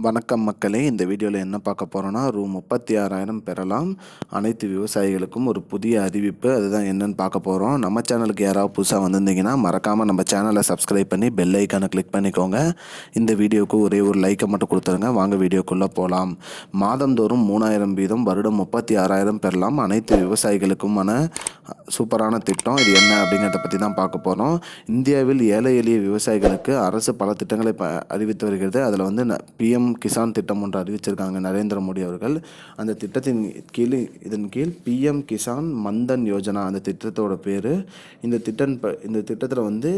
வணக்கம் மக்களே, இந்த வீடியோவில் என்ன பார்க்க போகிறோன்னா ரூ. 36,000 பெறலாம். அனைத்து விவசாயிகளுக்கும் ஒரு புதிய அறிவிப்பு. அதுதான் என்னன்னு பார்க்க போகிறோம். நம்ம சேனலுக்கு யாராவது புதுசாக வந்திருந்தீங்கன்னா மறக்காமல் நம்ம சேனலை சப்ஸ்கிரைப் பண்ணி பெல் ஐக்கானை கிளிக் பண்ணிக்கோங்க. இந்த வீடியோவுக்கு ஒரே ஒரு லைக்கை மட்டும் கொடுத்துருங்க. வாங்க வீடியோக்குள்ளே போகலாம். மாதந்தோறும் 3,000 வீதம், வருடம் 36,000 பெறலாம். அனைத்து விவசாயிகளுக்குமான சூப்பரான திட்டம். இது என்ன அப்படிங்கிறத பற்றி தான் பார்க்க போகிறோம். இந்தியாவில் ஏழை எளிய விவசாயிகளுக்கு அரசு பல திட்டங்களை அறிவித்து வருகிறது. அதில் வந்து PM கிசான் திட்டம் ஒன்று அறிவிச்சிருக்காங்க நரேந்திர மோடி அவர்கள். அந்த திட்டத்தின் இதன் கீழ் PM கிசான் மந்தன் யோஜனா அந்த திட்டத்தோட பேர். இந்த திட்டத்தில் வந்து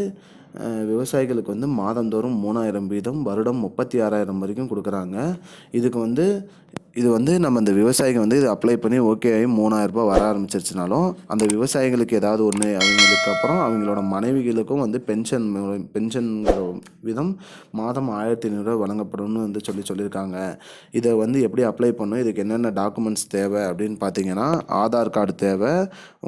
விவசாயிகளுக்கு வந்து மாதந்தோறும் 3,000 வீதம், வருடம் 36,000 வரைக்கும் கொடுக்குறாங்க. இது வந்து நம்ம இந்த விவசாயிகள் வந்து இதை அப்ளை பண்ணி ஓகே ஆகி 3,000 ரூபாய் வர ஆரம்பிச்சிருச்சுனாலும் அந்த விவசாயிகளுக்கு ஏதாவது ஒன்று அவங்களுக்கு அப்புறம் அவங்களோட மனைவிகளுக்கும் வந்து பென்ஷன் விதம் மாதம் 1,500 ரூபாய் வழங்கப்படும்னு வந்து சொல்லியிருக்காங்க. இதை வந்து எப்படி அப்ளை பண்ணணும், இதுக்கு என்னென்ன டாக்குமெண்ட்ஸ் தேவை அப்படின்னு பார்த்தீங்கன்னா, ஆதார் கார்டு தேவை,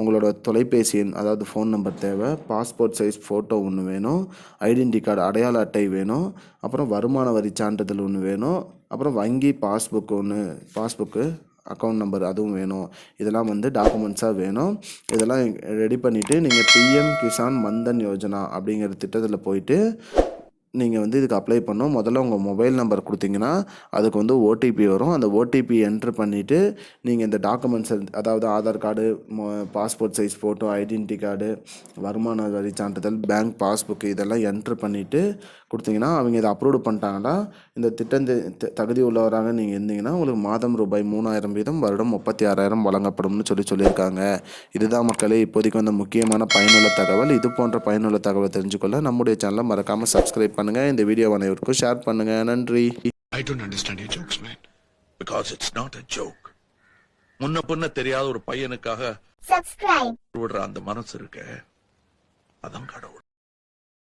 உங்களோட தொலைபேசி எண் அதாவது ஃபோன் நம்பர் தேவை, பாஸ்போர்ட் சைஸ் ஃபோட்டோ ஒன்று வேணும், ஐடென்டி கார்டு அடையாள அட்டை வேணும், அப்புறம் வருமான வரி சான்றிதழ் ஒன்று வேணும், அப்புறம் வங்கி பாஸ்புக்கு அக்கௌண்ட் நம்பர் அதுவும் வேணும். இதெல்லாம் வந்து டாக்குமெண்ட்ஸாக வேணும். இதெல்லாம் ரெடி பண்ணிவிட்டு நீங்கள் PM கிசான் மந்தன் யோஜனா அப்படிங்கிற திட்டத்தில் போயிட்டு நீங்கள் வந்து இதுக்கு அப்ளை பண்ணணும். முதல்ல உங்கள் மொபைல் நம்பர் கொடுத்தீங்கன்னா அதுக்கு வந்து OTP வரும். அந்த OTP என்ட்ரு பண்ணிவிட்டு நீங்கள் இந்த டாக்குமெண்ட்ஸ் அதாவது Aadhaar card, passport size photo, identity card, வருமான வரி சான்றிதழ், பேங்க் பாஸ்புக்கு இதெல்லாம் என்ட்ரு பண்ணிவிட்டு கொடுத்தீங்கன்னா அவங்க இதை அப்ரூவ் பண்ணிட்டாங்கன்னா இந்த திட்டம் தகுதி உள்ளவராக நீங்கள் இருந்தீங்கன்னா உங்களுக்கு மாதம் ரூபாய் 3,000 வீதம், வருடம் 36,000 வழங்கப்படும்னு சொல்லியிருக்காங்க. இதுதான் மக்களே இப்போதைக்கு வந்து முக்கியமான பயனுள்ள தகவல். இது போன்ற பயனுள்ள தகவலை தெரிஞ்சுக்கொள்ள நம்முடைய சேனலை மறக்காமல் சப்ஸ்கிரைப் பண்ணுங்க. இந்த வீடியோ அனைவருக்கும் ஷேர் பண்ணுங்க. நன்றி. I don't understand your jokes, man. Because it's not a joke. முன்ன பின்ன தெரியாத ஒரு பையனுக்காக விடுற அந்த மனசு இருக்க, அதான் கடவுள்.